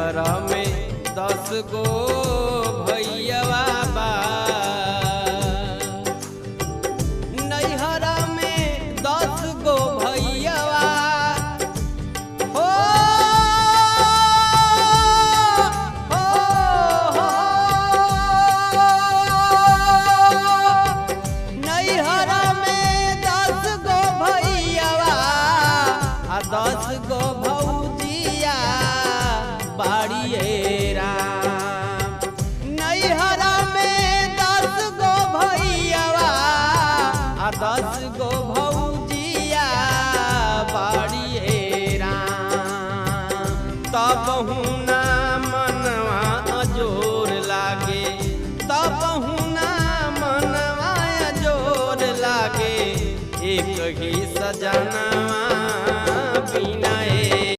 नैहर में 10 गो भैयावा बा। नैहर में 10 गो भैयावा हो, नैहर में 10 गो भैयावा आ 10 गो भौजिया बाड़िए राम। नैहर में 10 गो भैयावा आ 10 गो भौजिया बाड़िए राम। तब हूँ